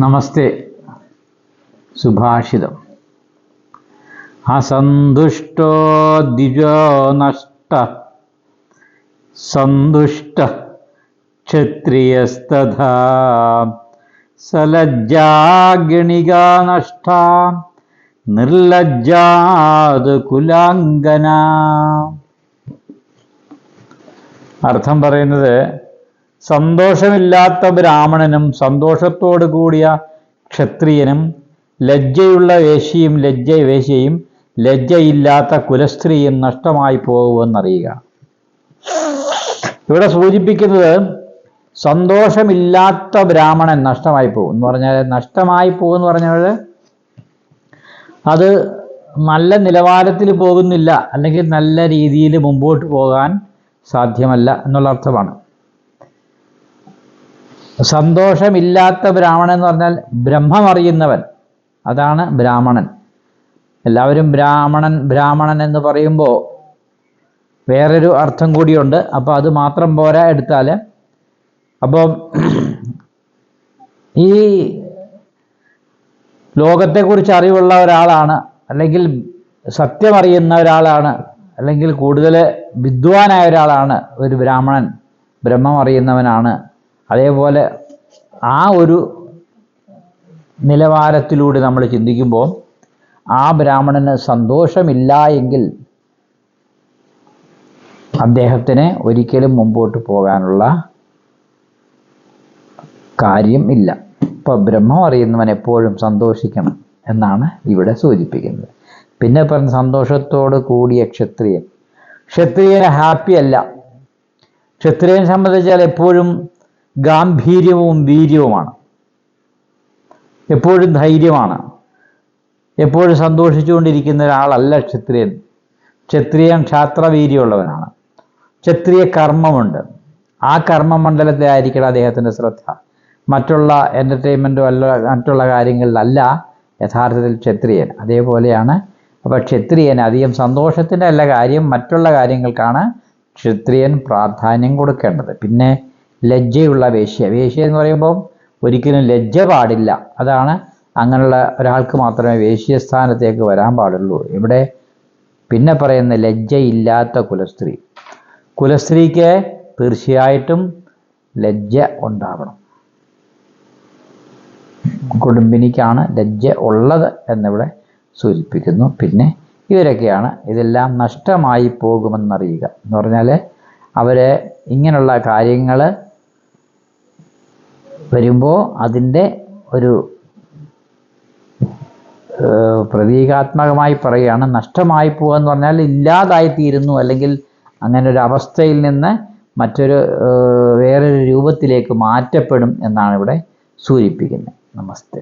നമസ്തേ. സുഭാഷിതം. അസന്തുഷ്ടോ ദ്വിജോ നഷ്ട സന്തുഷ്ട ക്ഷത്രിയസ്തഥാ സലജ്ജാ ഗണികാ നഷ്ട നിർലജ്ജാത് കുലാംഗന. അർത്ഥം പറയുന്നത്, സന്തോഷമില്ലാത്ത ബ്രാഹ്മണനും സന്തോഷത്തോടു കൂടിയ ക്ഷത്രിയനും ലജ്ജയുള്ള വേശ്യയും ലജ്ജയില്ലാത്ത കുലസ്ത്രീയും നഷ്ടമായി പോകുമെന്നറിയുക. ഇവിടെ സൂചിപ്പിക്കുന്നത് സന്തോഷമില്ലാത്ത ബ്രാഹ്മണൻ നഷ്ടമായി പോകും എന്ന് പറഞ്ഞാൽ, നഷ്ടമായി പോകുമെന്ന് പറഞ്ഞാൽ അത് നല്ല നിലവാരത്തിൽ പോകുന്നില്ല, അല്ലെങ്കിൽ നല്ല രീതിയിൽ മുമ്പോട്ട് പോകാൻ സാധ്യമല്ല എന്നുള്ള അർത്ഥമാണ്. സന്തോഷമില്ലാത്ത ബ്രാഹ്മണൻ എന്ന് പറഞ്ഞാൽ ബ്രഹ്മമറിയുന്നവൻ, അതാണ് ബ്രാഹ്മണൻ. എല്ലാവരും ബ്രാഹ്മണൻ എന്ന് പറയുമ്പോൾ വേറൊരു അർത്ഥം കൂടിയുണ്ട്. അപ്പോൾ അത് മാത്രം പോരാ എടുത്താൽ. അപ്പോൾ ഈ ലോകത്തെക്കുറിച്ച് അറിവുള്ള ഒരാളാണ്, അല്ലെങ്കിൽ സത്യമറിയുന്ന ഒരാളാണ്, അല്ലെങ്കിൽ കൂടുതൽ വിദ്വാനായ ഒരാളാണ് ഒരു ബ്രാഹ്മണൻ, ബ്രഹ്മം അറിയുന്നവനാണ്. അതേപോലെ ആ ഒരു നിലവാരത്തിലൂടെ നമ്മൾ ചിന്തിക്കുമ്പോൾ ആ ബ്രാഹ്മണന് സന്തോഷമില്ല എങ്കിൽ അദ്ദേഹത്തിന് ഒരിക്കലും മുമ്പോട്ട് പോകാനുള്ള കാര്യം ഇല്ല. ഇപ്പോൾ ബ്രഹ്മം അറിയുന്നവൻ എപ്പോഴും സന്തോഷിക്കണം എന്നാണ് ഇവിടെ സൂചിപ്പിക്കുന്നത്. പിന്നെ പറഞ്ഞ സന്തോഷത്തോട് കൂടിയ ക്ഷത്രിയന് ഹാപ്പി അല്ല. ക്ഷത്രിയനെ സംബന്ധിച്ചാൽ എപ്പോഴും ഗാംഭീര്യവും വീര്യവുമാണ്, എപ്പോഴും ധൈര്യമാണ്, എപ്പോഴും സന്തോഷിച്ചുകൊണ്ടിരിക്കുന്ന ഒരാളല്ല ക്ഷത്രിയൻ. ക്ഷത്രിയൻ ക്ഷാത്രവീര്യമുള്ളവനാണ്. ക്ഷത്രിയ കർമ്മമുണ്ട്. ആ കർമ്മമണ്ഡലത്തിലായിരിക്കണം അദ്ദേഹത്തിൻ്റെ ശ്രദ്ധ. മറ്റുള്ള എൻ്റർടൈൻമെൻറ്റോ അല്ല മറ്റുള്ള കാര്യങ്ങളിലല്ല യഥാർത്ഥത്തിൽ ക്ഷത്രിയൻ. അതേപോലെയാണ്. അപ്പോൾ ക്ഷത്രിയൻ അധികം സന്തോഷത്തിൻ്റെ അല്ല കാര്യം, മറ്റുള്ള കാര്യങ്ങൾക്കാണ് ക്ഷത്രിയൻ പ്രാധാന്യം കൊടുക്കേണ്ടത്. പിന്നെ ലജ്ജയുള്ള വേശ്യ എന്ന് പറയുമ്പോൾ ഒരിക്കലും ലജ്ജ പാടില്ല. അതാണ്, അങ്ങനെയുള്ള ഒരാൾക്ക് മാത്രമേ വേശ്യസ്ഥാനത്തേക്ക് വരാൻ പാടുള്ളൂ. ഇവിടെ പിന്നെ പറയുന്ന ലജ്ജയില്ലാത്ത കുലസ്ത്രീക്ക് തീർച്ചയായിട്ടും ലജ്ജ ഉണ്ടാവണം. കുടുംബിനിക്കാണ് ലജ്ജ ഉള്ളത് എന്നിവിടെ സൂചിപ്പിക്കുന്നു. പിന്നെ ഇവരൊക്കെയാണ് ഇതെല്ലാം നഷ്ടമായി പോകുമെന്നറിയുക എന്ന് പറഞ്ഞാൽ, അവരെ ഇങ്ങനെയുള്ള കാര്യങ്ങൾ വരുമ്പോൾ അതിൻ്റെ ഒരു പ്രതീകാത്മകമായി പറയുകയാണ്. നഷ്ടമായി പോകുക എന്ന് പറഞ്ഞാൽ ഇല്ലാതായിത്തീരുന്നു, അല്ലെങ്കിൽ അങ്ങനെ ഒരു അവസ്ഥയിൽ നിന്ന് വേറൊരു രൂപത്തിലേക്ക് മാറ്റപ്പെടും എന്നാണ് ഇവിടെ സൂചിപ്പിക്കുന്നത്. നമസ്തേ.